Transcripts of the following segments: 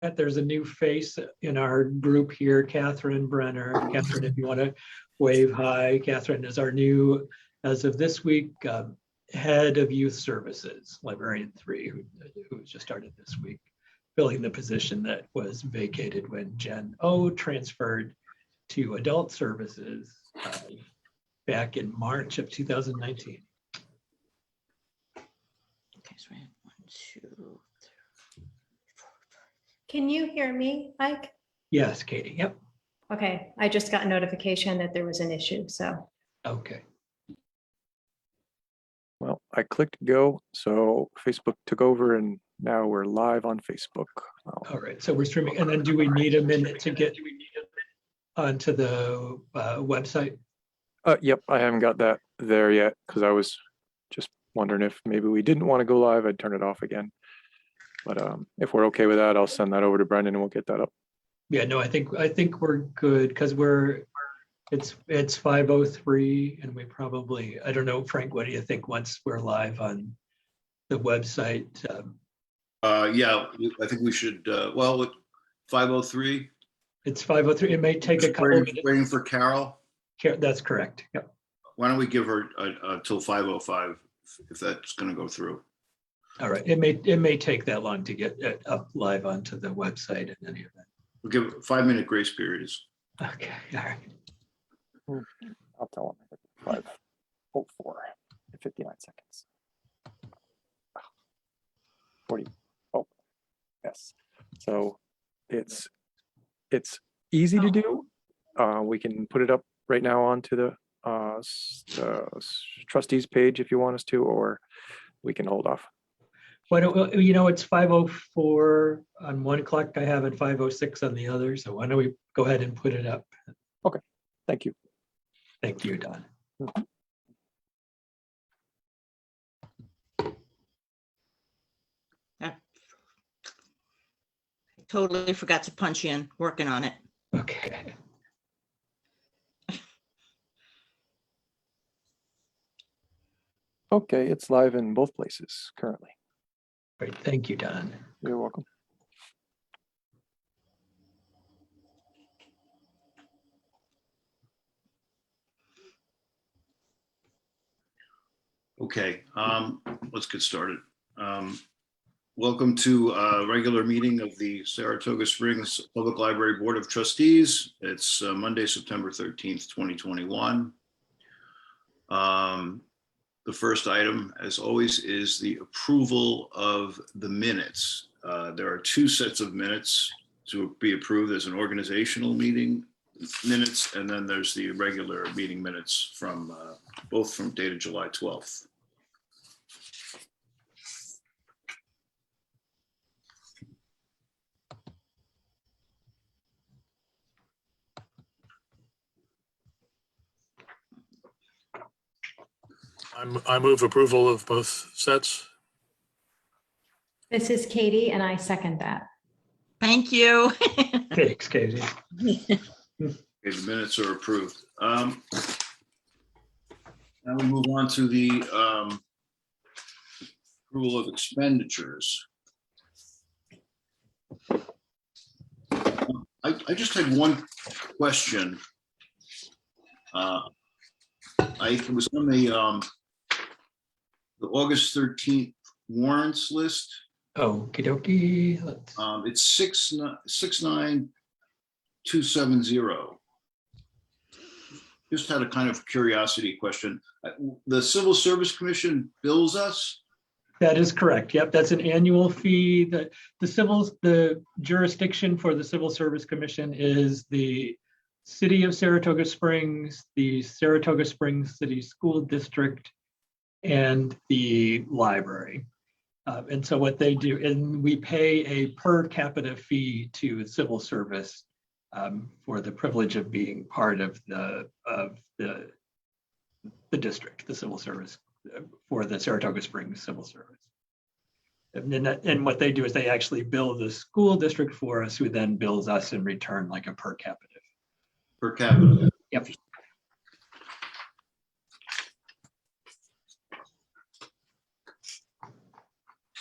There's a new face in our group here, Catherine Brenner. Catherine, if you want to wave hi. Catherine is our new, as of this week, head of youth services, librarian 3, who just started this week, filling the position that was vacated when Jen O transferred to adult services back in March of 2019. Okay, so we have 1, 2, 3, 4, 5. Can you hear me, Mike? Yes, Katie. Yep. Okay, I just got a notification that there was an issue, so. Okay. Well, I clicked go, so Facebook took over and now we're live on Facebook. All right. So we're streaming. And then do we need a minute to get onto the website? Yep, I haven't got that there yet because I was just wondering if maybe we didn't want to go live, I'd turn it off again. But if we're okay with that, I'll send that over to Brendan and we'll get that up. Yeah, no, I think we're good because it's 5:03 and we probably, I don't know, Frank, what do you think once we're live on the website? Yeah, I think we should, well, at 5:03. It's 5:03. It may take a couple minutes. Waiting for Carol. That's correct. Yep. Why don't we give her till 5:05 if that's going to go through? All right. It may take that long to get it up live onto the website in any event. We'll give 5-minute grace periods. Okay. All right. I'll tell him 5:04 in 59 seconds. 40. Oh, yes. So it's easy to do. We can put it up right now onto the trustees page if you want us to, or we can hold off. Why don't we, it's 5:04 on one clock. I have it 5:06 on the other. So why don't we go ahead and put it up? Okay. Thank you. Thank you, Don. I totally forgot to punch in, working on it. Okay. Okay, it's live in both places currently. Great. Thank you, Don. You're welcome. Okay, let's get started. Welcome to a regular meeting of the Saratoga Springs Public Library Board of Trustees. It's Monday, September 13th, 2021. The first item, as always, is the approval of the minutes. There are 2 sets of minutes to be approved. There's an organizational meeting minutes, and then there's the regular meeting minutes from both from dated July 12th. I move approval of both sets. This is Katie and I second that. Thank you. Thanks, Katie. Okay, the minutes are approved. Now we move on to the approval of expenditures. I just had one question. It was on the August 13th warrants list. Okie dokie. It's 69270. Just had a kind of curiosity question. The Civil Service Commission bills us? That is correct. Yep, that's an annual fee. The jurisdiction for the Civil Service Commission is the City of Saratoga Springs, the Saratoga Springs City School District, and the library. And so what they do, and we pay a per capita fee to civil service for the privilege of being part of the district, the civil service for the Saratoga Springs Civil Service. And what they do is they actually bill the school district for us, who then bills us in return like a per capita. Per capita. Yep.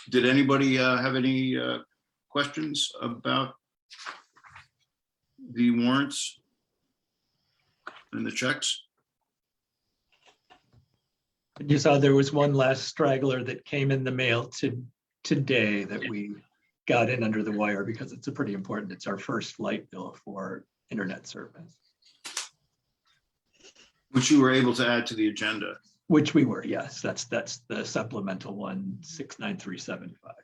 Did anybody have any questions about the warrants and the checks? You saw there was one last straggler that came in the mail today that we got in under the wire because it's a pretty important, it's our first light bill for internet service, Which you were able to add to the agenda. which we were, yes, that's the supplemental one, 69375.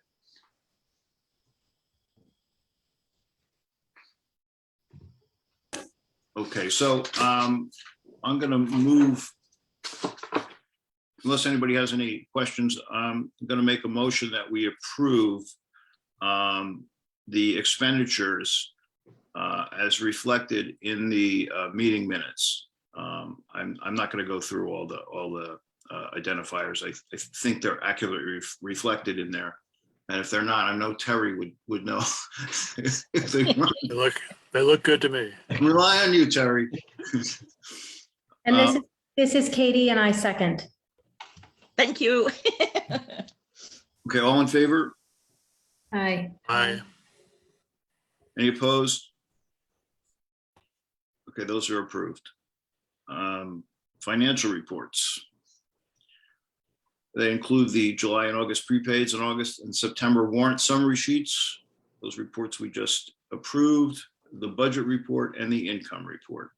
Okay, so I'm gonna move, unless anybody has any questions, I'm gonna make a motion that we approve the expenditures as reflected in the meeting minutes. I'm not gonna go through all the identifiers. I think they're accurately reflected in there. And if they're not, I know Terry would know. If they weren't. They look good to me. Rely on you, Terry. And this is Katie and I second. Thank you. Okay, all in favor? Aye. Aye. Any opposed? Okay, those are approved. Financial reports. They include the July and August prepaids and August and September warrant summary sheets. Those reports we just approved, the budget report and the income report.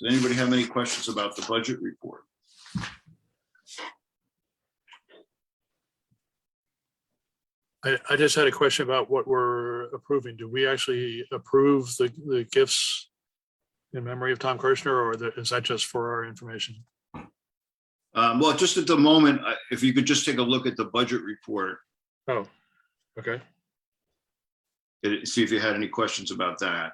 Does anybody have any questions about the budget report? I just had a question about what we're approving. Do we actually approve the gifts in memory of Tom Kirshner, or is that just for our information? Well, just at the moment, if you could just take a look at the budget report, Oh, okay. see if you had any questions about that.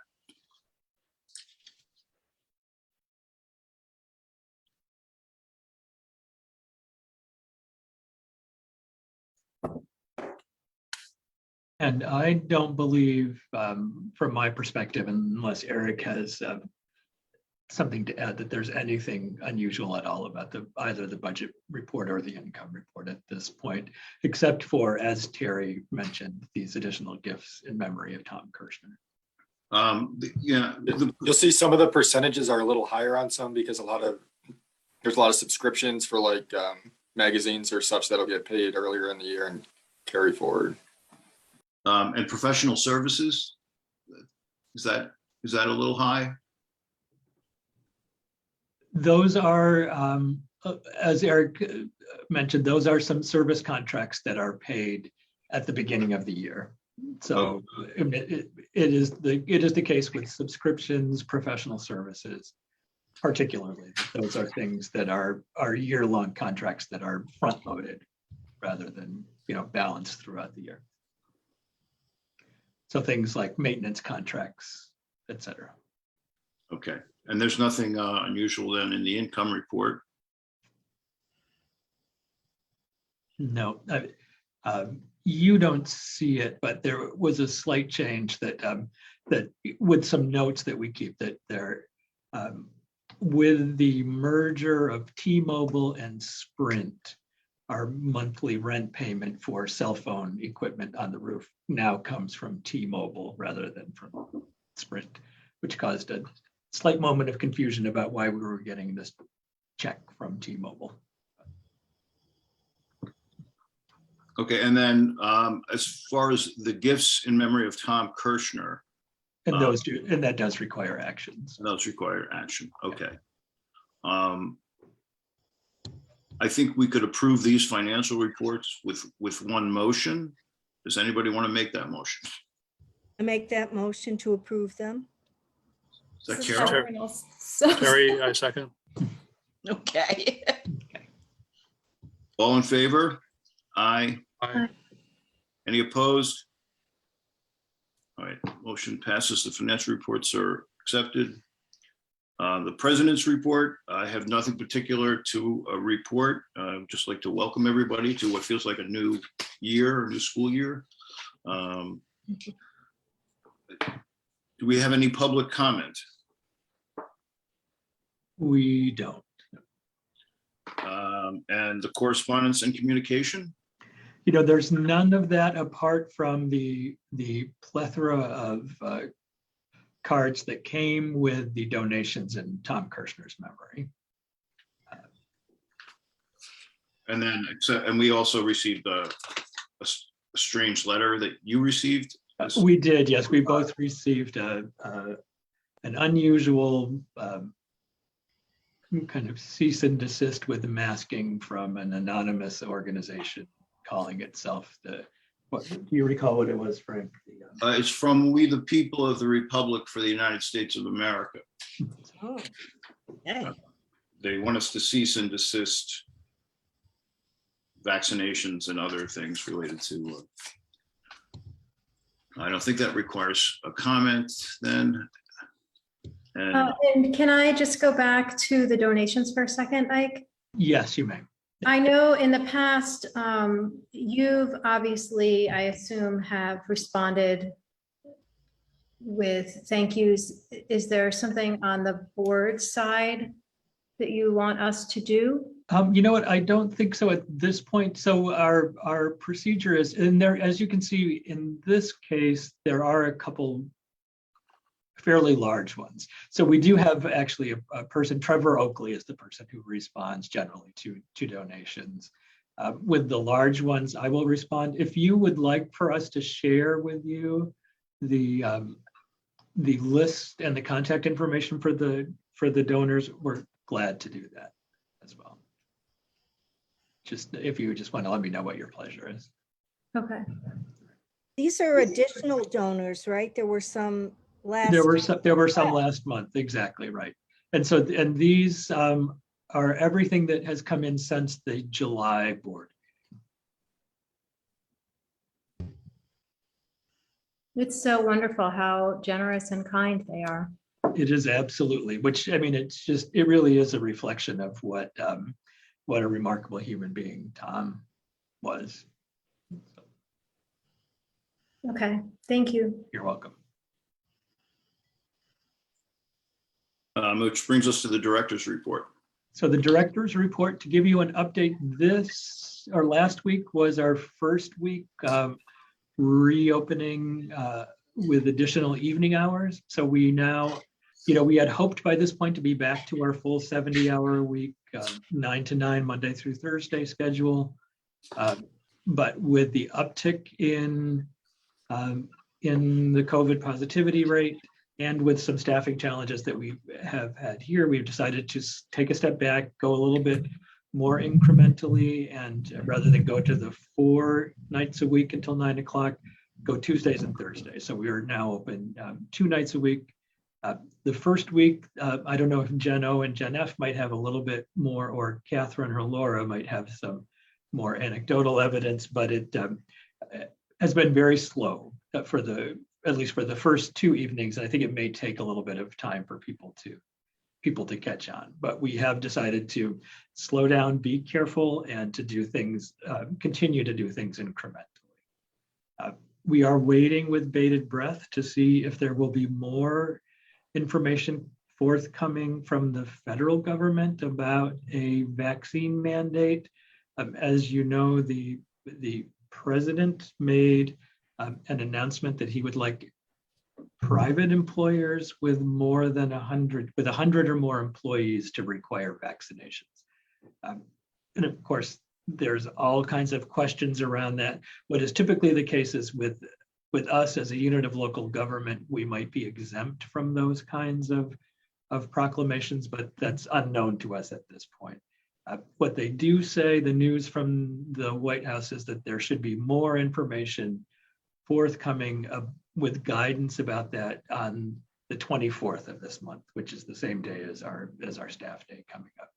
And I don't believe, from my perspective, unless Eric has something to add, that there's anything unusual at all about either the budget report or the income report at this point, except for, as Terry mentioned, these additional gifts in memory of Tom Kirshner. Yeah, You'll see some of the percentages are a little higher on some because there's a lot of subscriptions for like magazines or such that'll get paid earlier in the year and carry forward. and professional services, is that a little high? Those are, as Eric mentioned, those are some service contracts that are paid at the beginning of the year. So it is the case with subscriptions, professional services, particularly. Those are things that are year-long contracts that are front-loaded rather than, balanced throughout the year. So things like maintenance contracts, et cetera. Okay, and there's nothing unusual then in the income report? No, you don't see it, but there was a slight change that with some notes that we keep that there with the merger of T-Mobile and Sprint, our monthly rent payment for cell phone equipment on the roof now comes from T-Mobile rather than from Sprint, which caused a slight moment of confusion about why we were getting this check from T-Mobile. Okay, and then as far as the gifts in memory of Tom Kirshner, And that does require actions. those require action. Okay. I think we could approve these financial reports with one motion. Does anybody want to make that motion? I make that motion to approve them. Is that This is Carol? Terry. Terry, I second. Okay. All in favor? Aye. Aye. Any opposed? All right, motion passes. The financial reports are accepted. The president's report, I have nothing particular to report. I'd just like to welcome everybody to what feels like a new year, a new school year. Do we have any public comment? We don't. And the correspondence and communication? You know, there's none of that apart from the plethora of cards that came with the donations in Tom Kirshner's memory. And then, and we also received a strange letter that you received. We did, yes. We both received an unusual kind of cease and desist with masking from an anonymous organization calling itself what do you recall what it was, Frank? It's from We the People of the Republic for the United States of America. Oh, okay. They want us to cease and desist vaccinations and other things related to. I don't think that requires a comment then. And And can I just go back to the donations for a second, Ike? Yes, you may. I know in the past, you've obviously, I assume, have responded with thank yous. Is there something on the board side that you want us to do? You know what? I don't think so at this point. So our procedure is in there, as you can see in this case, there are a couple fairly large ones. So we do have actually a person, Trevor Oakley is the person who responds generally to donations. With the large ones, I will respond. If you would like for us to share with you the list and the contact information for the donors, we're glad to do that as well. Just if you just want to let me know what your pleasure is. Okay. These are additional donors, right? There were some last. There were some last month, exactly right. And so, and these are everything that has come in since the July board. It's so wonderful how generous and kind they are. It is absolutely, which I mean, it really is a reflection of what a remarkable human being Tom was. Okay, thank you. You're welcome. which brings us to the director's report. So the director's report, to give you an update, last week was our first week reopening with additional evening hours. So we now, we had hoped by this point to be back to our full 70-hour week, 9 to 9, Monday through Thursday schedule. But with the uptick in the COVID positivity rate, and with some staffing challenges that we have had here, we've decided to take a step back, go a little bit more incrementally, and rather than go to the 4 nights a week until 9 o'clock, go Tuesdays and Thursdays. So we are now open 2 nights a week. The first week, I don't know if Jen O and Jen F might have a little bit more, or Catherine or Laura might have some more anecdotal evidence, but it has been very slow at least for the first 2 evenings. I think it may take a little bit of time for people to catch on, but we have decided to slow down, be careful, and to do things, continue to do things incrementally. We are waiting with bated breath to see if there will be more information forthcoming from the federal government about a vaccine mandate. As you know, the president made an announcement that he would like private employers with more than 100 or more employees to require vaccinations. And of course, there's all kinds of questions around that. What is typically the case is with us as a unit of local government, we might be exempt from those kinds of proclamations, but that's unknown to us at this point. What they do say, the news from the White House, is that there should be more information forthcoming with guidance about that on the 24th of this month, which is the same day as our staff day coming up.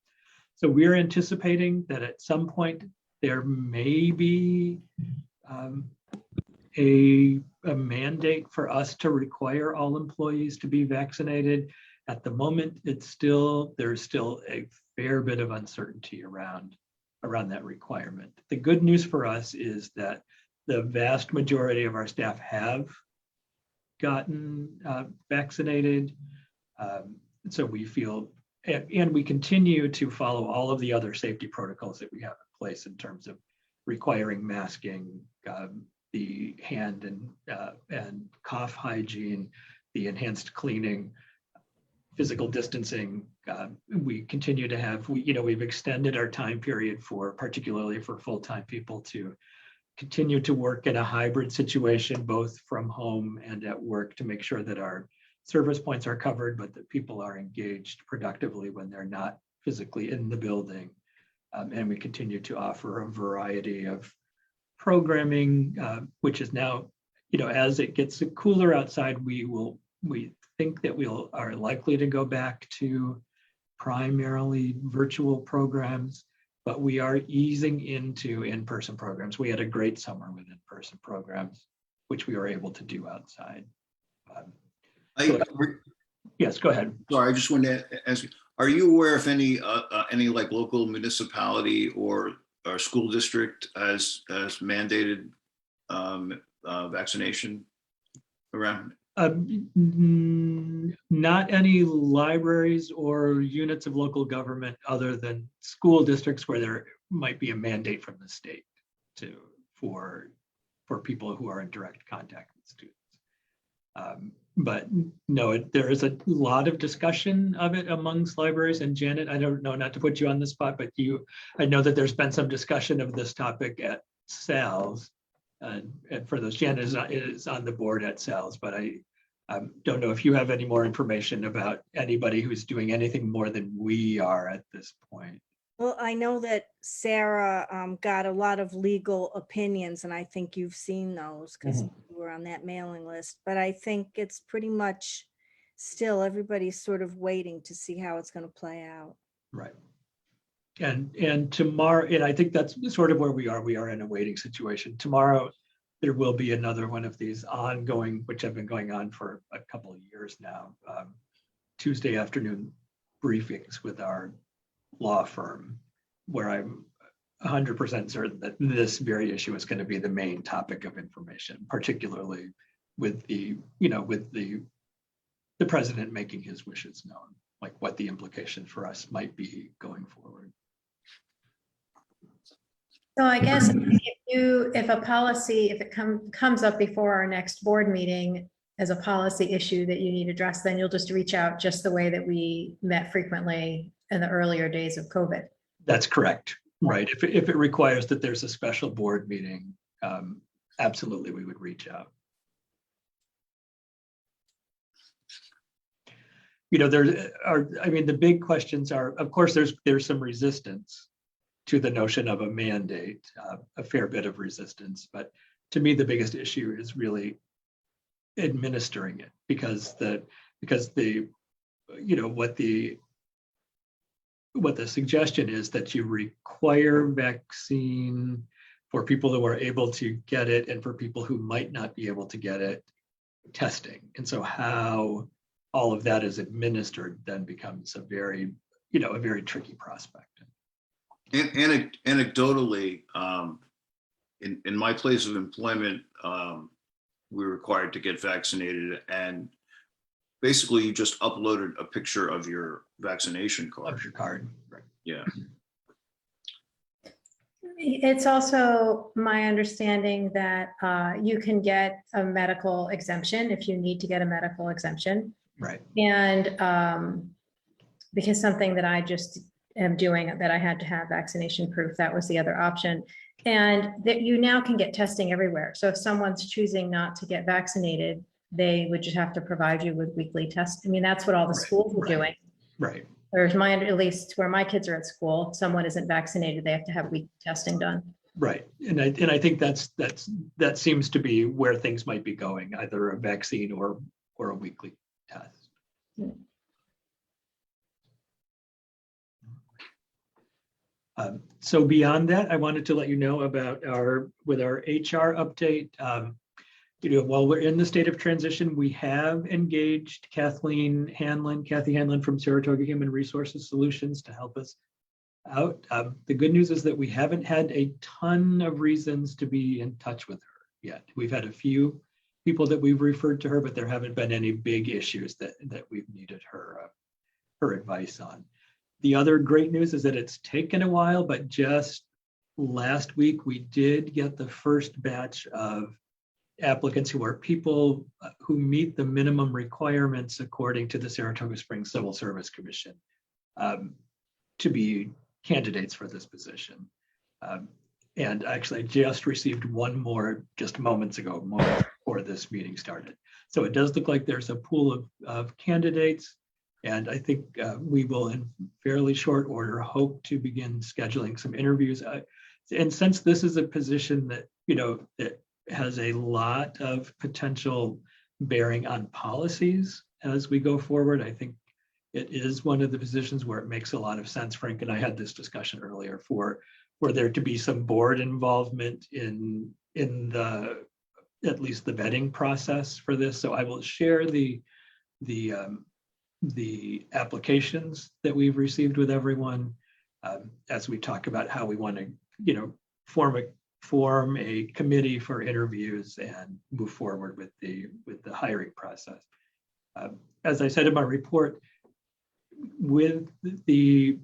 So we're anticipating that at some point there may be a mandate for us to require all employees to be vaccinated. At the moment, there's still a fair bit of uncertainty around that requirement. The good news for us is that the vast majority of our staff have gotten vaccinated. So we feel and we continue to follow all of the other safety protocols that we have in place in terms of requiring masking, the hand and cough hygiene, the enhanced cleaning, physical distancing. We continue to have, we've extended our time period for, particularly for full-time people, to continue to work in a hybrid situation, both from home and at work, to make sure that our service points are covered, but that people are engaged productively when they're not physically in the building. And we continue to offer a variety of programming, which is now, as it gets cooler outside, we think that are likely to go back to primarily virtual programs, but we are easing into in-person programs. We had a great summer with in-person programs, which we were able to do outside. Yes, go ahead. Sorry, I just wanted to ask you, are you aware if any like local municipality or school district has mandated vaccination around? Not any libraries or units of local government other than school districts where there might be a mandate from the state for people who are in direct contact with students. But no, there is a lot of discussion of it amongst libraries. And Janet, I don't know, not to put you on the spot, but I know that there's been some discussion of this topic at SALS. And for those, Janet is on the board at SALS, but I don't know if you have any more information about anybody who's doing anything more than we are at this point. Well, I know that Sarah got a lot of legal opinions, and I think you've seen those because you were on that mailing list. But I think it's pretty much still everybody's sort of waiting to see how it's going to play out. Right. And tomorrow, and I think that's sort of where we are. We are in a waiting situation. Tomorrow, there will be another one of these ongoing, which have been going on for a couple of years now, Tuesday afternoon briefings with our law firm, where I'm 100% certain that this very issue is going to be the main topic of information, particularly with the president making his wishes known, like what the implication for us might be going forward. So I guess if a policy, if it comes up before our next board meeting as a policy issue that you need addressed, then you'll just reach out just the way that we met frequently in the earlier days of COVID. That's correct, right? If it requires that there's a special board meeting, absolutely, we would reach out. The big questions are, of course, there's some resistance to the notion of a mandate, a fair bit of resistance. But to me, the biggest issue is really administering it, because what the suggestion is that you require vaccine for people who are able to get it, and for people who might not be able to get it, testing. And so how all of that is administered then becomes a very tricky prospect. And anecdotally, in my place of employment, we're required to get vaccinated, and basically you just uploaded a picture of your vaccination card. Of your card, right? Yeah. It's also my understanding that you can get a medical exemption if you need to get a medical exemption. Right. And because something that I just am doing, that I had to have vaccination proof, that was the other option. And that you now can get testing everywhere. So if someone's choosing not to get vaccinated, they would just have to provide you with weekly tests. I mean, that's what all the schools are doing. Right. There's at least where my kids are at school, if someone isn't vaccinated, they have to have weekly testing done. Right. And I think that seems to be where things might be going, either a vaccine or a weekly test. So beyond that, I wanted to let you know about our HR update. While we're in the state of transition, we have engaged Kathy Hanlon from Saratoga Human Resources Solutions to help us out. The good news is that we haven't had a ton of reasons to be in touch with her yet. We've had a few people that we've referred to her, but there haven't been any big issues that we've needed her her advice on. The other great news is that it's taken a while, but just last week, we did get the first batch of applicants who are people who meet the minimum requirements according to the Saratoga Springs Civil Service Commission to be candidates for this position. And actually, I just received one more just moments ago, before this meeting started. So it does look like there's a pool of candidates. And I think we will, in fairly short order, hope to begin scheduling some interviews. And since this is a position that, that has a lot of potential bearing on policies as we go forward, I think it is one of the positions where it makes a lot of sense. Frank and I had this discussion earlier for there to be some board involvement in the, at least the vetting process for this. So I will share the applications that we've received with everyone as we talk about how we want to, form a committee for interviews and move forward with the hiring process. As I said in my report, with the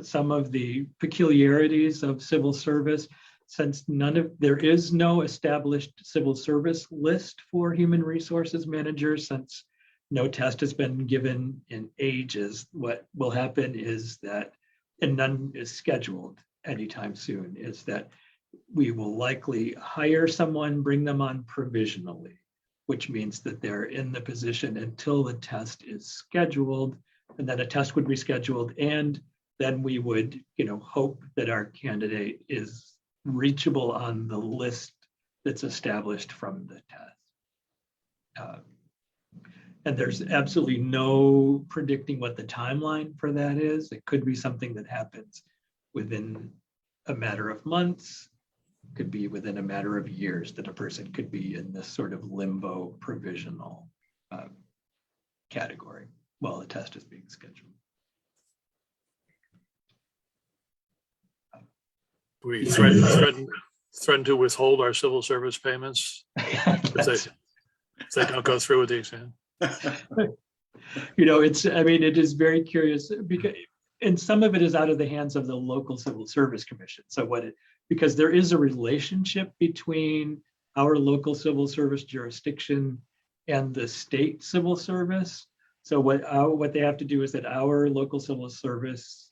some of the peculiarities of civil service, since there is no established civil service list for human resources managers, since no test has been given in ages, what will happen is that, and none is scheduled anytime soon, is that we will likely hire someone, bring them on provisionally, which means that they're in the position until the test is scheduled, and then a test would be scheduled, and then we would, hope that our candidate is reachable on the list that's established from the test. And there's absolutely no predicting what the timeline for that is. It could be something that happens within a matter of months, could be within a matter of years that a person could be in this sort of limbo provisional category while the test is being scheduled. We threaten to withhold our civil service payments if they don't go through with the exam. It is very curious because, and some of it is out of the hands of the local civil service commission. So because there is a relationship between our local civil service jurisdiction and the state civil service. So what they have to do is that our local civil service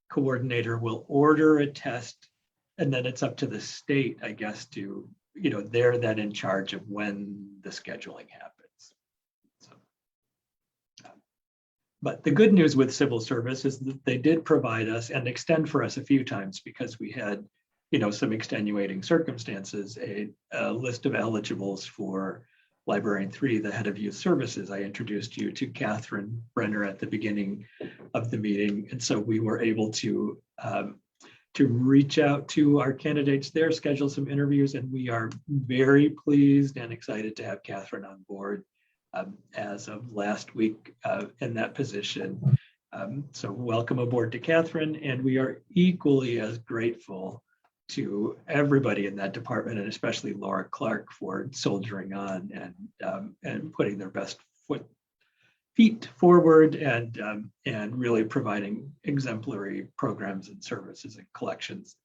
coordinator will order a test, and then it's up to the state, I guess, to, they're then in charge of when the scheduling happens. So, but the good news with civil service is that they did provide us and extend for us a few times because we had, some extenuating circumstances, a list of eligibles for Librarian 3, the head of youth services. I introduced you to Catherine Brenner at the beginning of the meeting. And so we were able to reach out to our candidates there, schedule some interviews, and we are very pleased and excited to have Catherine on board as of last week in that position. So welcome aboard to Catherine, and we are equally as grateful to everybody in that department, and especially Laura Clark for soldiering on and putting their best feet forward and really providing exemplary programs and services and collections,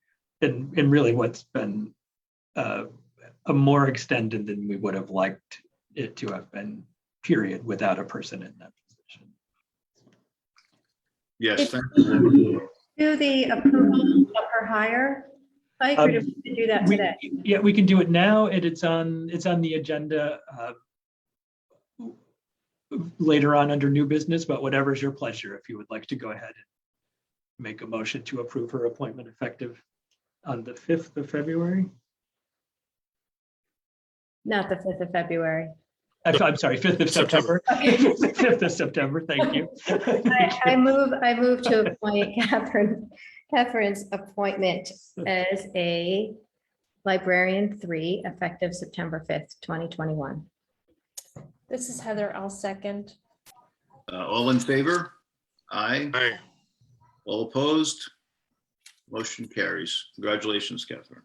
and really what's been a more extended than we would have liked it to have been, period, without a person in that position. Yes, thank you. Do the approval of her hire? I agree to do that today. Yeah, we can do it now, and it's on the agenda later on under new business, but whatever's your pleasure. If you would like to go ahead and make a motion to approve her appointment effective on the 5th of February. Not the 5th of February. I'm sorry, 5th of September. 5th of September, thank you. I move to appoint Catherine's appointment as a Librarian 3 effective September 5th, 2021. This is Heather. I'll second. All in favor? Aye. Aye. All opposed? Motion carries. Congratulations, Catherine.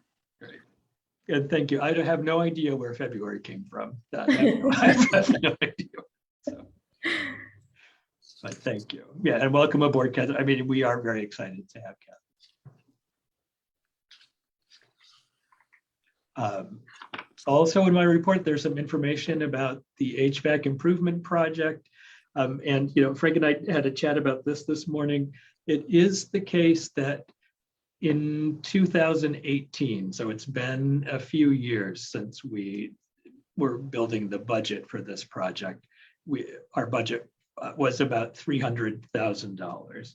Good, thank you. I have no idea where February came from. I have no idea. So. But thank you. Yeah, and welcome aboard, Kathy. I mean, we are very excited to have Kathy. Also in my report, there's some information about the HVAC improvement project. And, you know, Frank and I had a chat about this morning. It is the case that in 2018, so it's been a few years since we were building the budget for this project. Our budget was about $300,000.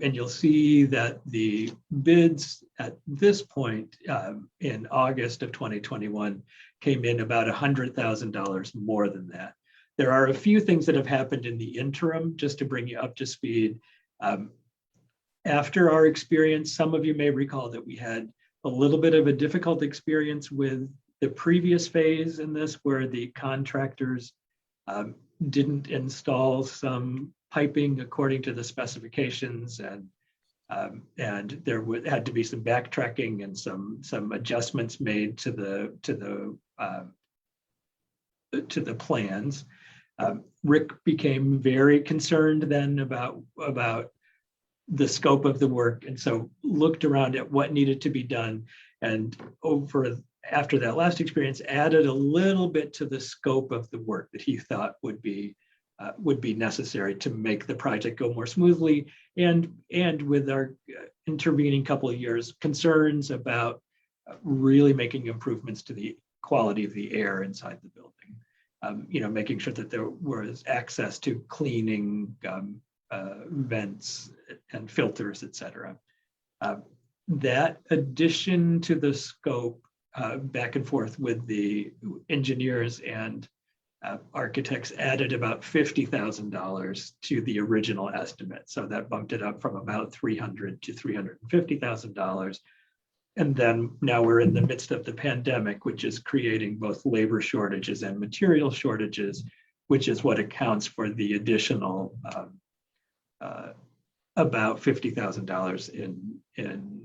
And you'll see that the bids at this point in August of 2021 came in about $100,000 more than that. There are a few things that have happened in the interim, just to bring you up to speed. After our experience, some of you may recall that we had a little bit of a difficult experience with the previous phase in this, where the contractors didn't install some piping according to the specifications, and there had to be some backtracking and some adjustments made to the plans. Rick became very concerned then about the scope of the work, and so looked around at what needed to be done, and after that last experience, added a little bit to the scope of the work that he thought would be necessary to make the project go more smoothly, and with our intervening couple of years, concerns about really making improvements to the quality of the air inside the building. You know, making sure that there was access to cleaning, vents and filters, et cetera. That addition to the scope, back and forth with the engineers and architects, added about $50,000 to the original estimate. So that bumped it up from about $300,000 to $350,000. And then now we're in the midst of the pandemic, which is creating both labor shortages and material shortages, which is what accounts for the additional about $50,000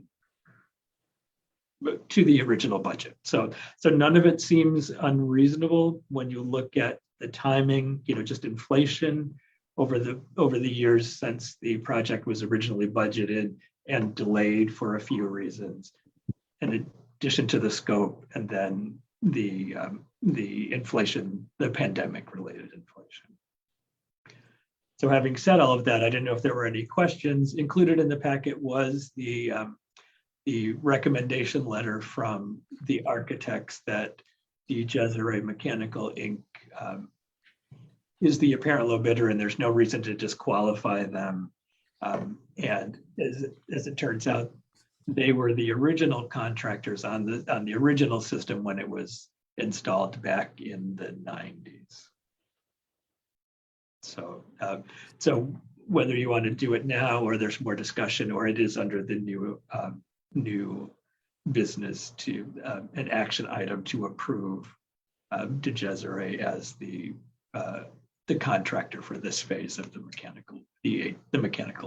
to the original budget. So none of it seems unreasonable when you look at the timing, you know, just inflation over the years since the project was originally budgeted and delayed for a few reasons, in addition to the scope, and then the inflation, the pandemic related inflation. So having said all of that, I didn't know if there were any questions. Included in the packet was the recommendation letter from the architects that DeGeseray Mechanical Inc. Is the apparent low bidder, and there's no reason to disqualify them. And as it turns out, they were the original contractors on the original system when it was installed back in the 90s. So whether you want to do it now, or there's more discussion, or it is under the new business to an action item to approve DeGeseray as the contractor for this phase of the mechanical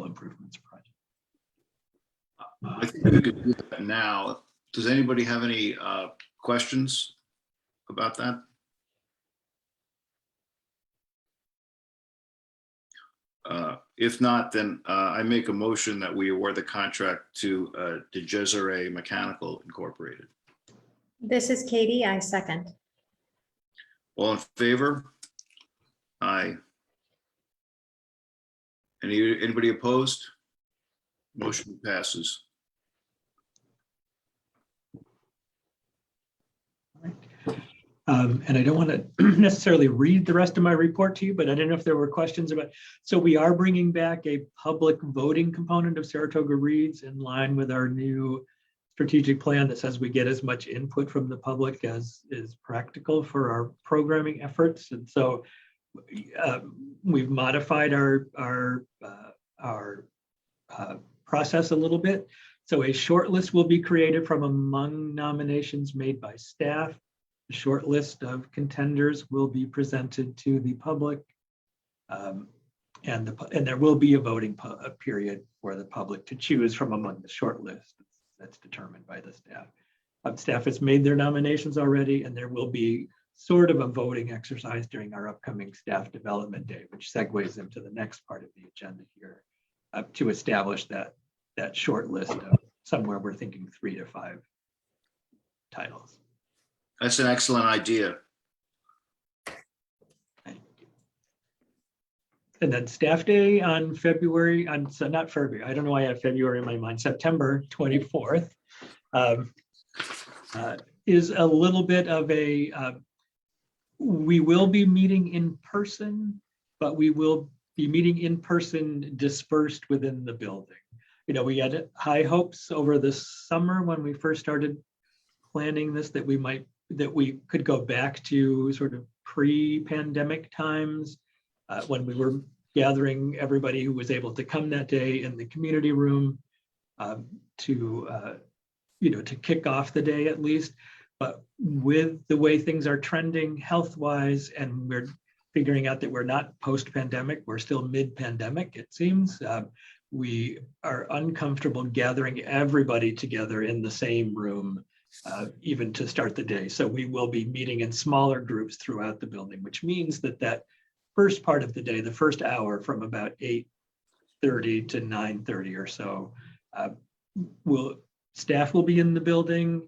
improvements project. I think we could do that now. Does anybody have any questions about that? If not, then I make a motion that we award the contract to DeGeseray Mechanical Incorporated. This is Katie, I second. All in favor? Aye. Anybody opposed? Motion passes. And I don't want to necessarily read the rest of my report to you, but I don't know if there were questions about. So we are bringing back a public voting component of Saratoga Reads in line with our new strategic plan that says we get as much input from the public as is practical for our programming efforts. And so we've modified our process a little bit. So a short list will be created from among nominations made by staff. A short list of contenders will be presented to the public, and there will be a voting period for the public to choose from among the short list that's determined by the staff. Staff has made their nominations already, and there will be sort of a voting exercise during our upcoming staff development day, which segues into the next part of the agenda here, to establish that short list of somewhere we're thinking 3 to 5 titles. That's an excellent idea. And then staff day on February, so not February, I don't know why I have February in my mind, September 24th. Is a little bit of a, we will be meeting in person, but we will be meeting in person dispersed within the building. You know, we had high hopes over the summer when we first started planning this, that we could go back to sort of pre-pandemic times, when we were gathering everybody who was able to come that day in the community room, to kick off the day at least. But with the way things are trending health-wise, and we're figuring out that we're not post-pandemic, we're still mid-pandemic, it seems, we are uncomfortable gathering everybody together in the same room, even to start the day. So we will be meeting in smaller groups throughout the building, which means that first part of the day, the first hour from about 8:30 to 9:30 or so, staff will be in the building,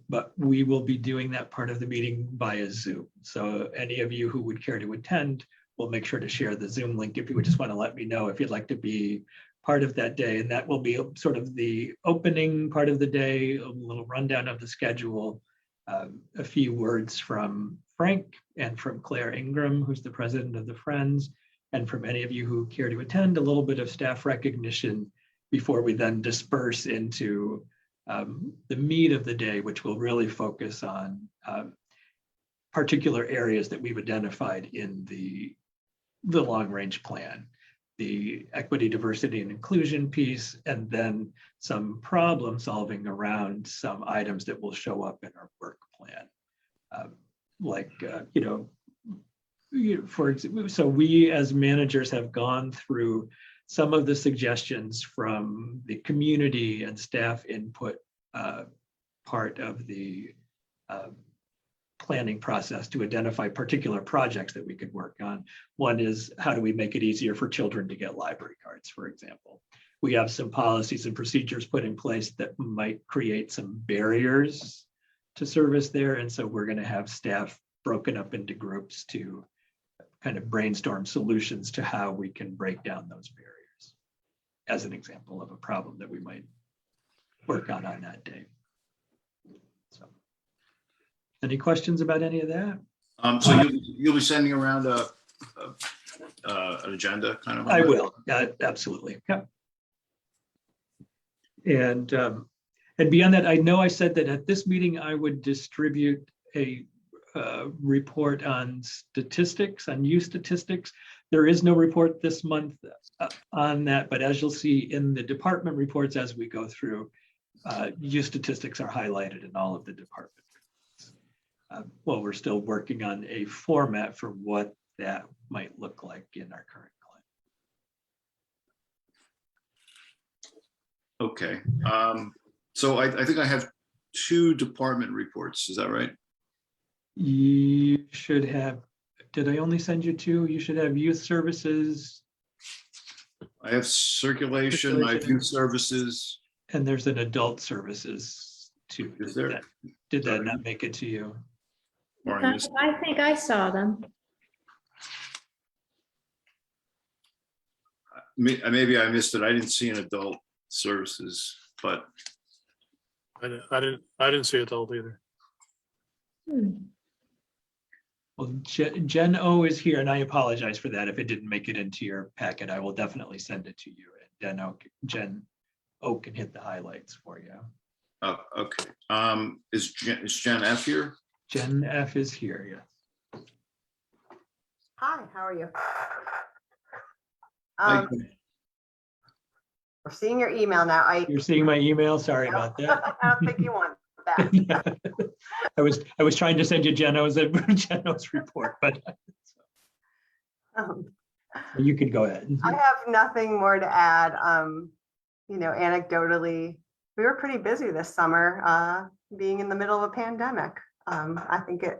but we will be doing that part of the meeting via Zoom. So any of you who would care to attend, we'll make sure to share the Zoom link if you would just want to let me know if you'd like to be part of that day. And that will be sort of the opening part of the day, a little rundown of the schedule, a few words from Frank and from Claire Ingram, who's the president of the Friends, and from any of you who care to attend, a little bit of staff recognition before we then disperse into the meat of the day, which will really focus on particular areas that we've identified in the long-range plan, the equity, diversity, and inclusion piece, and then some problem solving around some items that will show up in our work plan. For example, so we as managers have gone through some of the suggestions from the community and staff input part of the planning process to identify particular projects that we could work on. One is, how do we make it easier for children to get library cards, for example? We have some policies and procedures put in place that might create some barriers to service there. And so we're going to have staff broken up into groups to kind of brainstorm solutions to how we can break down those barriers, as an example of a problem that we might work on that day. So, any questions about any of that? So you'll be sending around an agenda kind of? I will, absolutely. Yeah. And beyond that, I know I said that at this meeting, I would distribute a report on statistics, on youth statistics. There is no report this month on that, but as you'll see in the department reports as we go through, youth statistics are highlighted in all of the department reports. Well, we're still working on a format for what that might look like in our current climate. Okay. So I think I have 2 department reports. Is that right? You should have, did I only send you 2? You should have youth services. I have circulation, I have youth services. And there's an adult services too. Is there? Did that not make it to you? Or I missed- I think I saw them. Maybe I missed it. I didn't see an adult services, but I didn't see adult either. Well, Jen O is here, and I apologize for that if it didn't make it into your packet. I will definitely send it to you. And Jen O can hit the highlights for you. oh, okay. Is Jen F here? Jen F is here, yes. Hi, how are you? Thank you. We're seeing your email now. You're seeing my email. Sorry about that. I don't think you want that. I was trying to send you Jen O's report, but you can go ahead. I have nothing more to add. Anecdotally, we were pretty busy this summer, being in the middle of a pandemic. I think it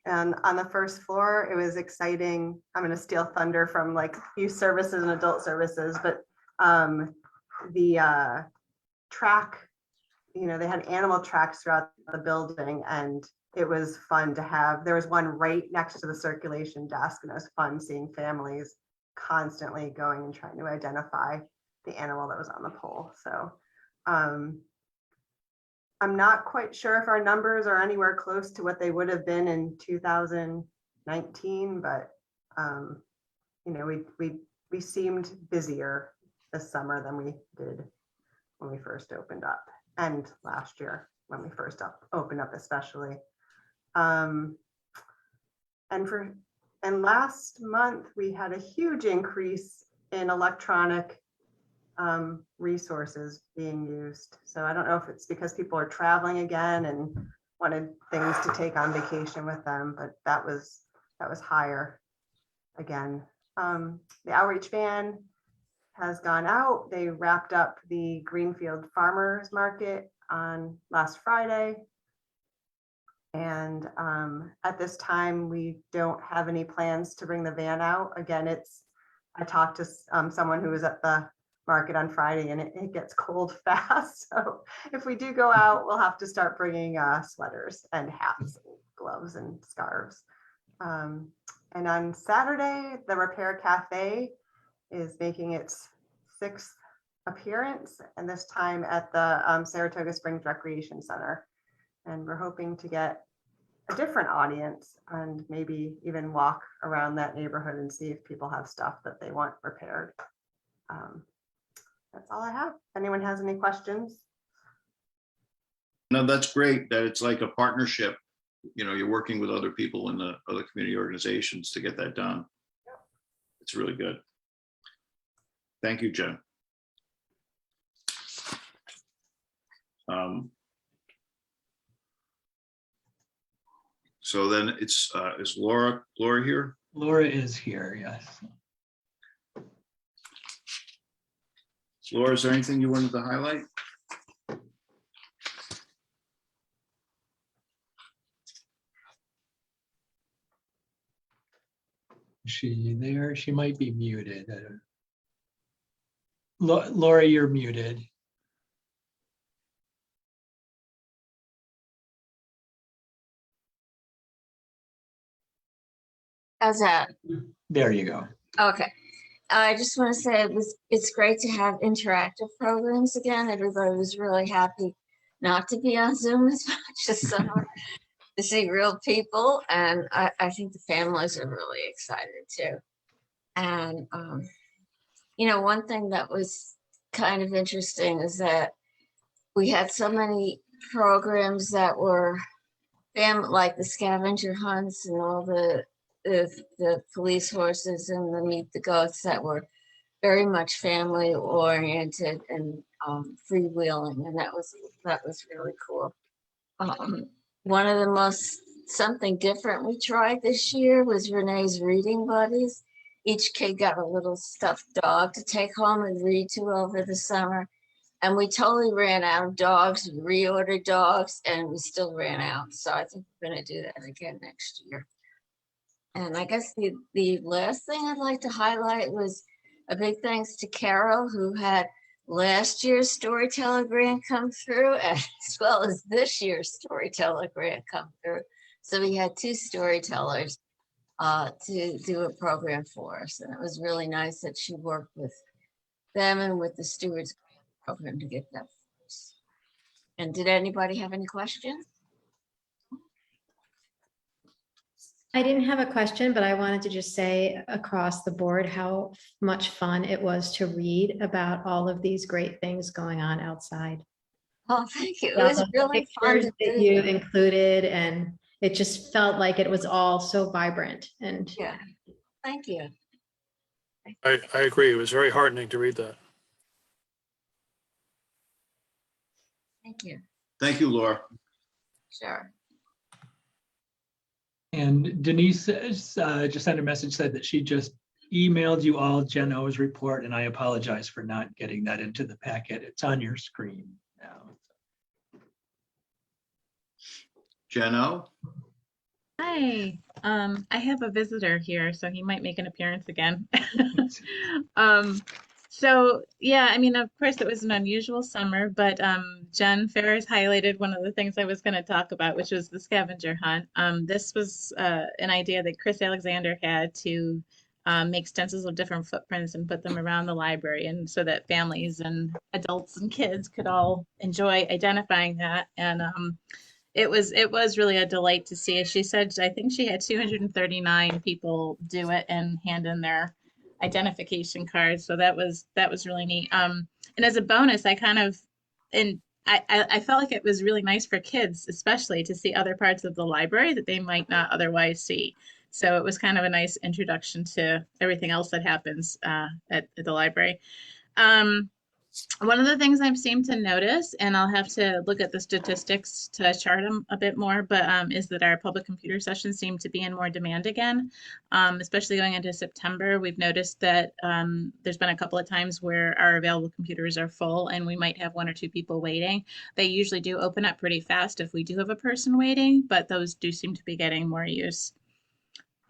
And on the first floor, it was exciting. I'm going to steal thunder from like youth services and adult services, but the track, you know, they had animal tracks throughout the building, and it was fun to have. There was one right next to the circulation desk, and it was fun seeing families constantly going and trying to identify the animal that was on the pole. So I'm not quite sure if our numbers are anywhere close to what they would have been in 2019, but you know, we seemed busier this summer than we did when we first opened up, and last year when we first opened up, especially. And last month we had a huge increase in electronic resources being used. So I don't know if it's because people are traveling again and wanted things to take on vacation with them, but that was higher again. The outreach van has gone out. They wrapped up the Greenfield Farmers Market on last Friday. And at this time, we don't have any plans to bring the van out. Again, I talked to someone who was at the market on Friday, and it gets cold fast. So if we do go out, we'll have to start bringing sweaters and hats, and gloves and scarves. And on Saturday, the Repair Cafe is making its 6th appearance, and this time at the Saratoga Springs Recreation Center. And we're hoping to get a different audience and maybe even walk around that neighborhood and see if people have stuff that they want repaired. That's all I have. If anyone has any questions? No, that's great that it's like a partnership. You know, you're working with other people in the other community organizations to get that done. It's really good. Thank you, Jen. So then it's, is Laura here? Laura is here, yes. Laura, is there anything you wanted to highlight? Is she there? She might be muted. Laura, you're muted. How's that? There you go. Okay. I just want to say it's great to have interactive programs again. Everybody was really happy not to be on Zoom as much as summer to see real people. And I think the families are really excited too. And, you know, one thing that was kind of interesting is that we had so many programs that were like the scavenger hunts and all the police horses and the meet the goats that were very much family oriented and freewheeling, and that was really cool. One of the most something different we tried this year was Renee's Reading Buddies. Each kid got a little stuffed dog to take home and read to over the summer, and we totally ran out of dogs. We reordered dogs and we still ran out, so I think we're going to do that again next year. And I guess the last thing I'd like to highlight was a big thanks to Carol, who had last year's Storyteller Grant come through, as well as this year's Storyteller Grant come through. So we had 2 storytellers to do a program for us. And it was really nice that she worked with them and with the Stewards program to get that for us. And did anybody have any questions? I didn't have a question, but I wanted to just say across the board how much fun it was to read about all of these great things going on outside. Oh, thank you. It All was the really fun pictures to that do. you included, and it just felt like it was all so vibrant. And Yeah, thank you. I agree. It was very heartening to read that. Thank you. Thank you, Laura. Sure. And Denise just sent a message, said that she just emailed you all Jen O's report, and I apologize for not getting that into the packet. It's on your screen now. Jen O? Hi, I have a visitor here, so he might make an appearance again. Um, so yeah, I mean, of course, it was an unusual summer, but Jen Ferris highlighted one of the things I was going to talk about, which was the scavenger hunt. This was an idea that Chris Alexander had to make stencils of different footprints and put them around the library, and so that families and adults and kids could all enjoy identifying that. And it was really a delight to see. As she said, I think she had 239 people do it and hand in their identification cards. So that was really neat. And as a bonus, I kind of and I felt like it was really nice for kids, especially to see other parts of the library that they might not otherwise see. So it was kind of a nice introduction to everything else that happens at the library. Um, One of the things I've seemed to notice, and I'll have to look at the statistics to chart them a bit more, but is that our public computer sessions seem to be in more demand again, especially going into September. We've noticed that there's been a couple of times where our available computers are full and we might have one or two people waiting. They usually do open up pretty fast if we do have a person waiting, but those do seem to be getting more use.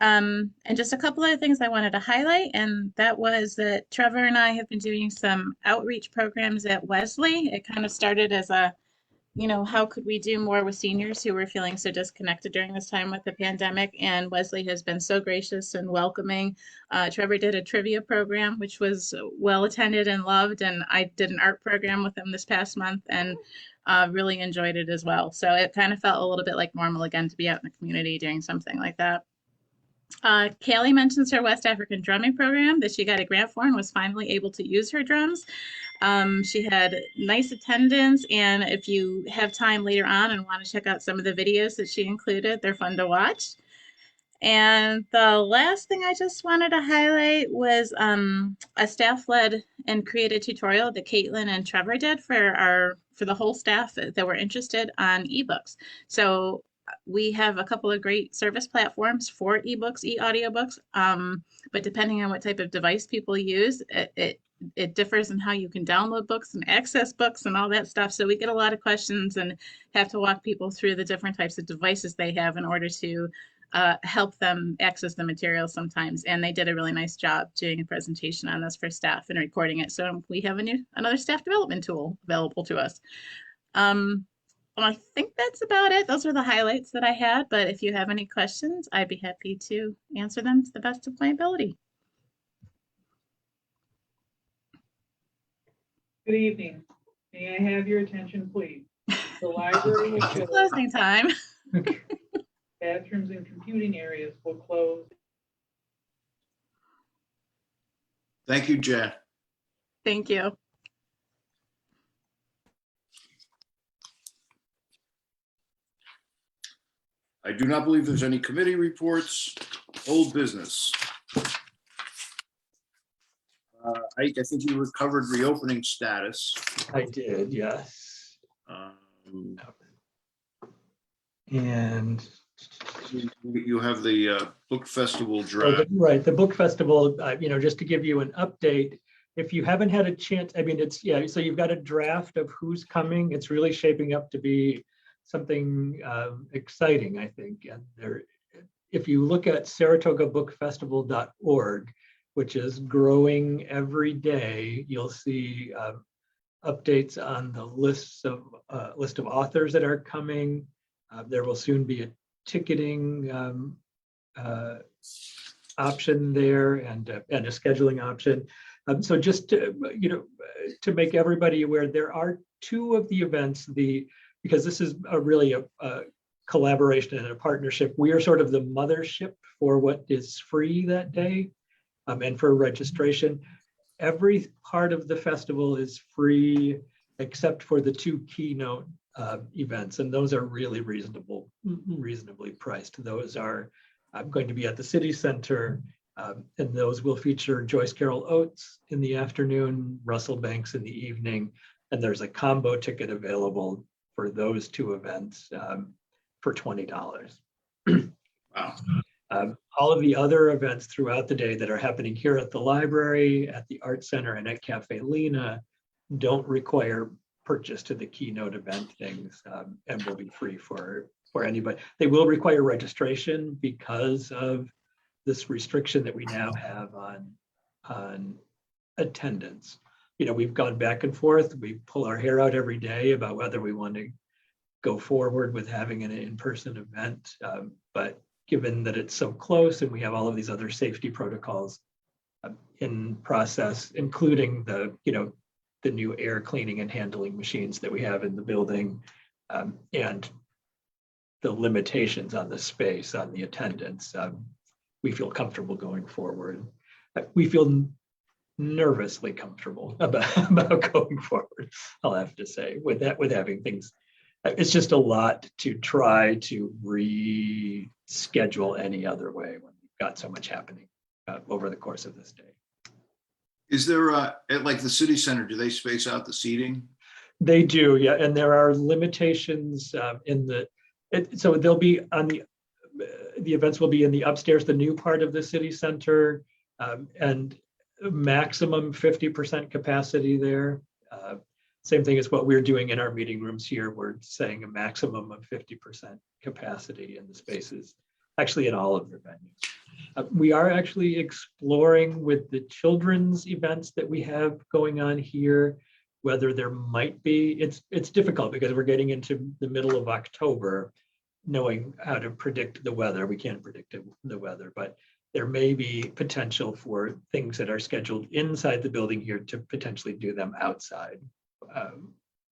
And just a couple of things I wanted to highlight, and that was that Trevor and I have been doing some outreach programs at Wesley. It kind of started as how could we do more with seniors who were feeling so disconnected during this time with the pandemic? And Wesley has been so gracious and welcoming. Trevor did a trivia program, which was well attended and loved, and I did an art program with him this past month and really enjoyed it as well. So it kind of felt a little bit like normal again to be out in the community doing something like that. Kaylee mentions her West African drumming program that she got a grant for and was finally able to use her drums. She had nice attendance, and if you have time later on and want to check out some of the videos that she included, they're fun to watch. And the last thing I just wanted to highlight was a staff-led and created tutorial that Caitlin and Trevor did for the whole staff that were interested on ebooks. So we have a couple of great service platforms for ebooks, e-audiobooks, but depending on what type of device people use, it differs in how you can download books and access books and all that stuff. So we get a lot of questions and have to walk people through the different types of devices they have in order to help them access the material sometimes. And they did a really nice job doing a presentation on this for staff and recording it. So we have another staff development tool available to us. Well, I think that's about it. Those were the highlights that I had, but if you have any questions, I'd be happy to answer them to the best of my ability. Good evening. May I have your attention, please? The library will close. Closing time. Bathrooms and computing areas will close. Thank you, Jen. Thank you. I do not believe there's any committee reports. Old business. I think you recovered reopening status. I did, yes. And You have the book festival draft. right, the book festival, just to give you an update, if you haven't had a chance, so you've got a draft of who's coming. It's really shaping up to be something exciting, I think. And if you look at SaratogaBookFestival.org, which is growing every day, you'll see updates on the list of authors that are coming. There will soon be a ticketing option there and a scheduling option. So just to make everybody aware, there are two of the events, because this is really a collaboration and a partnership. We are sort of the mothership for what is free that day and for registration. Every part of the festival is free except for the two keynote events, and those are really reasonably priced. Those are going to be at the City Center, and those will feature Joyce Carol Oates in the afternoon, Russell Banks in the evening, and there's a combo ticket available for those two events for $20. Wow. All of the other events throughout the day that are happening here at the library, at the Art Center, and at Cafe Lena don't require purchase to the keynote event things and will be free for for anybody. They will require registration because of this restriction that we now have on attendance. You know, we've gone back and forth. We pull our hair out every day about whether we want to go forward with having an in-person event. But given that it's so close and we have all of these other safety protocols in process, including the new air cleaning and handling machines that we have in the building, and the limitations on the space, on the attendance, we feel comfortable going forward. We feel nervously comfortable about going forward, I'll have to say, with having things. It's just a lot to try to reschedule any other way when we've got so much happening over the course of this day. Is there, at like the city center, do they space out the seating? They do, yeah, and there are limitations so they'll be on the events will be in the upstairs, the new part of the city center, and maximum 50% capacity there. Same thing as what we're doing in our meeting rooms here. We're saying a maximum of 50% capacity in the spaces, actually in all of the venues. We are actually exploring with the children's events that we have going on here, whether there might be, it's difficult because we're getting into the middle of October, knowing how to predict the weather. We can't predict the weather, but there may be potential for things that are scheduled inside the building here to potentially do them outside,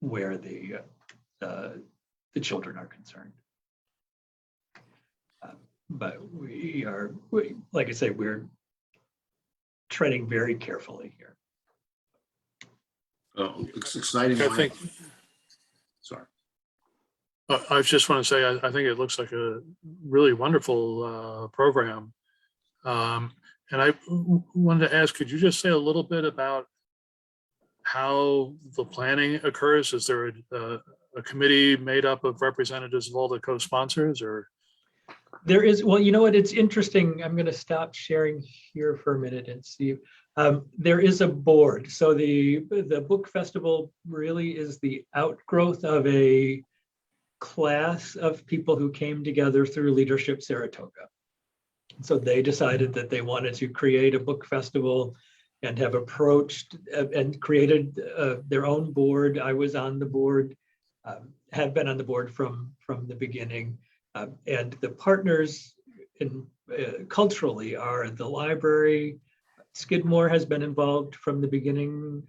where the children are concerned. But like I say, we're treading very carefully here. Oh, it's exciting. I think, Sorry. I just want to say, I think it looks like a really wonderful program. And I wanted to ask, could you just say a little bit about how the planning occurs? Is there a committee made up of representatives of all the co-sponsors, or? There is, well, you know what, it's interesting. I'm going to stop sharing here for a minute and see. There is a board. So the book festival really is the outgrowth of a class of people who came together through Leadership Saratoga. So they decided that they wanted to create a book festival and have approached and created their own board. I was on the board, have been on the board from the beginning. And the partners culturally are the library. Skidmore has been involved from the beginning.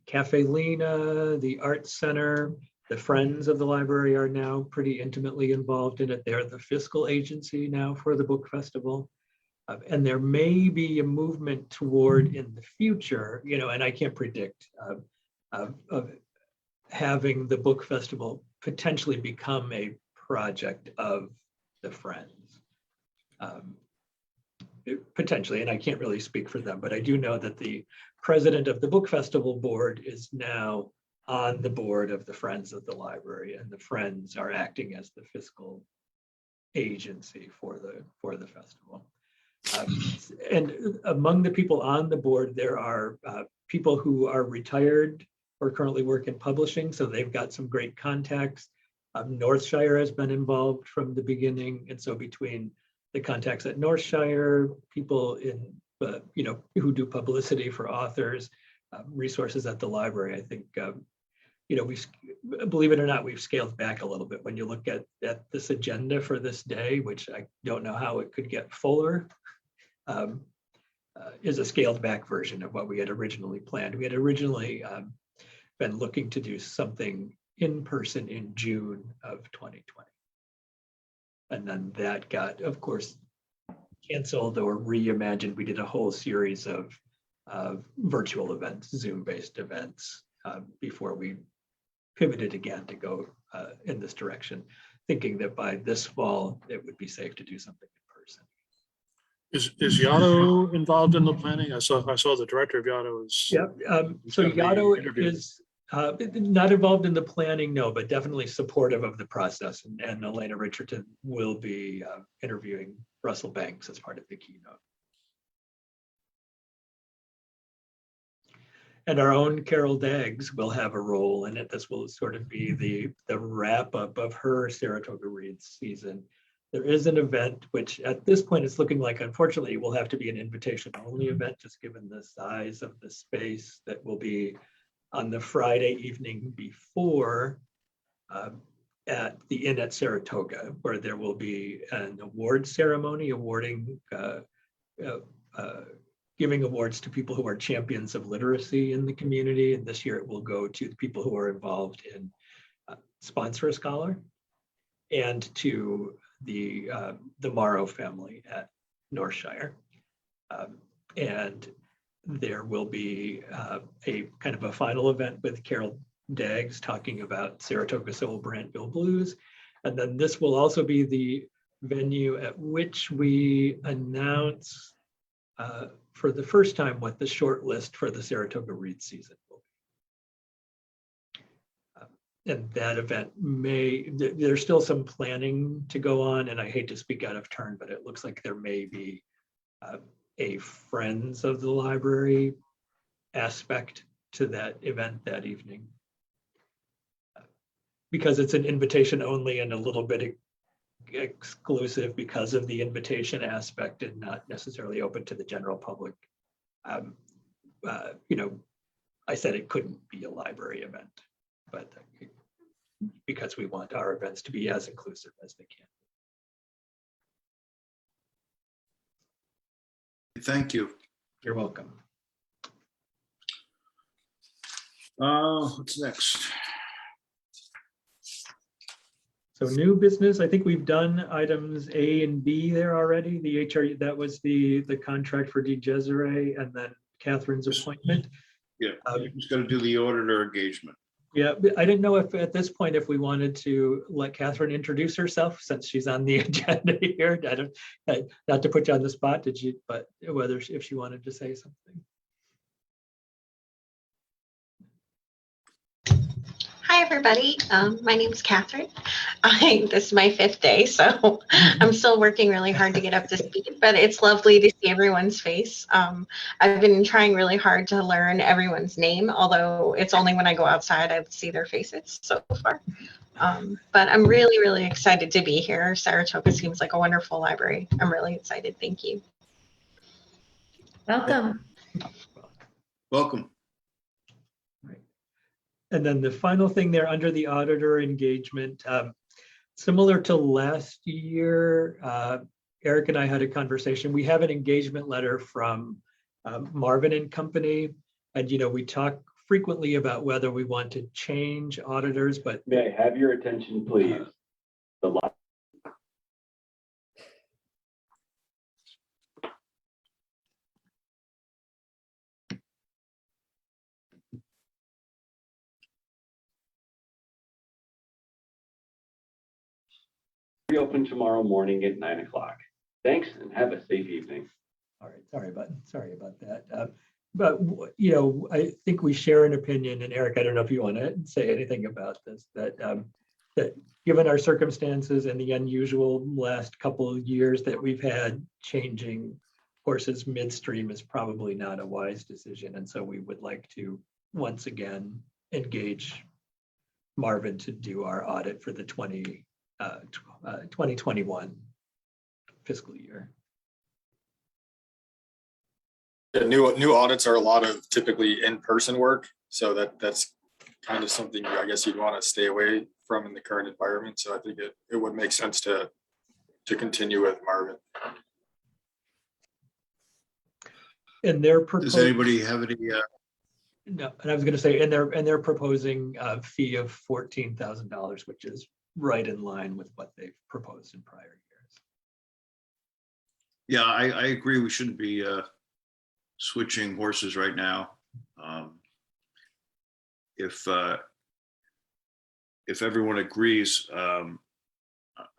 Cafe Lena, the Arts Center, the Friends of the Library are now pretty intimately involved in it. They're the fiscal agency now for the book festival. And there may be a movement toward in the future, and I can't predict, of having the book festival potentially become a project of the Friends. Potentially, and I can't really speak for them, but I do know that the president of the book festival board is now on the board of the Friends of the Library, and the Friends are acting as the fiscal agency for the festival. And among the people on the board, there are people who are retired or currently work in publishing, so they've got some great contacts. Northshire has been involved from the beginning, and so between the contacts at Northshire, people in who do publicity for authors, resources at the library, I think we've, believe it or not, we've scaled back a little bit. When you look at this agenda for this day, which I don't know how it could get fuller, is a scaled back version of what we had originally planned. We had originally been looking to do something in person in June of 2020. And then that got, of course, canceled or reimagined. We did a whole series of virtual events, Zoom-based events, before we pivoted again to go in this direction, thinking that by this fall, it would be safe to do something in person. Is Yaddo involved in the planning? I saw the director of Yaddo is. Yep. So Yaddo is not involved in the planning, no, but definitely supportive of the process. And Elena Richardson will be interviewing Russell Banks as part of the keynote. And our own Carol Daggs will have a role in it. This will sort of be the wrap up of her Saratoga Reads season. There is an event, which at this point it's looking like, unfortunately, will have to be an invitation only event, just given the size of the space that will be on the Friday evening before at the Inn at Saratoga, where there will be an award ceremony awarding, giving awards to people who are champions of literacy in the community. And this year it will go to the people who are involved in Sponsor a Scholar and to the Morrow family at Northshire. And there will be a kind of a final event with Carol Daggs talking about Saratoga Civil Brantville Blues. And then this will also be the venue at which we announce for the first time what the short list for the Saratoga Read season will be. And that event there's still some planning to go on, and I hate to speak out of turn, but it looks like there may be a Friends of the Library aspect to that event that evening. Because it's an invitation only and a little bit exclusive because of the invitation aspect and not necessarily open to the general public. You know, I said it couldn't be a library event, but because we want our events to be as inclusive as they can. Thank you. You're welcome. What's next? So new business, I think we've done items A and B there already. The HR, that was the contract for DeJesire and then Catherine's appointment. Yeah, I'm just going to do the auditor engagement. Yeah, I didn't know if at this point, if we wanted to let Catherine introduce herself since she's on the agenda here. I don't, not to put you on the spot, did you, but whether, if she wanted to say something. Hi, everybody. My name is Catherine. This is my 5th day, so I'm still working really hard to get up to speed, but it's lovely to see everyone's face. I've been trying really hard to learn everyone's name, although it's only when I go outside I see their faces so far. But I'm really, really excited to be here. Saratoga seems like a wonderful library. I'm really excited. Thank you. Welcome. Welcome. And then the final thing there under the auditor engagement, similar to last year, Eric and I had a conversation. We have an engagement letter from Marvin and Company. And, you know, we talk frequently about whether we want to change auditors, but. May I have your attention, please? Open tomorrow morning at 9 o'clock. Thanks and have a safe evening. All right, sorry about that. But you know, I think we share an opinion, and Eric, I don't know if you want to say anything about this, that that given our circumstances and the unusual last couple of years that we've had, changing courses midstream is probably not a wise decision. And so we would like to once again engage Marvin to do our audit for the 2021 fiscal year. Yeah, new audits are a lot of typically in-person work, so that's kind of something I guess you'd want to stay away from in the current environment. So I think it would make sense to continue with Marvin. And they're Does anybody have any? No, and I was going to say, and they're proposing a fee of $14,000, which is right in line with what they've proposed in prior years. Yeah, I agree. We shouldn't be switching horses right now. If everyone agrees, I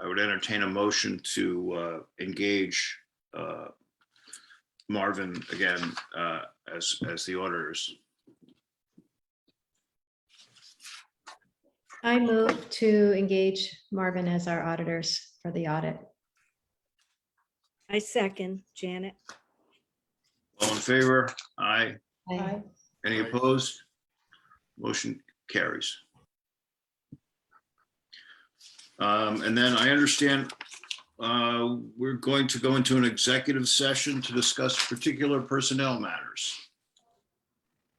would entertain a motion to engage Marvin again as the auditors. I move to engage Marvin as our auditors for the audit. I second, Janet. All in favor? Aye. Aye. Any Aye. opposed? Motion carries. And then I understand we're going to go into an executive session to discuss particular personnel matters.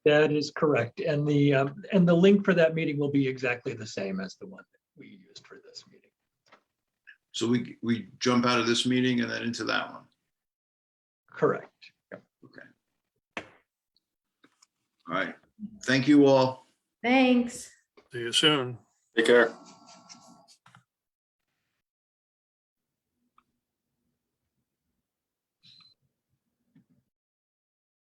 That is correct. And the link for that meeting will be exactly the same as the one that we used for this meeting. So we jump out of this meeting and then into that one. Correct. Okay. All right. Thank you all. Thanks. See you soon. Take care.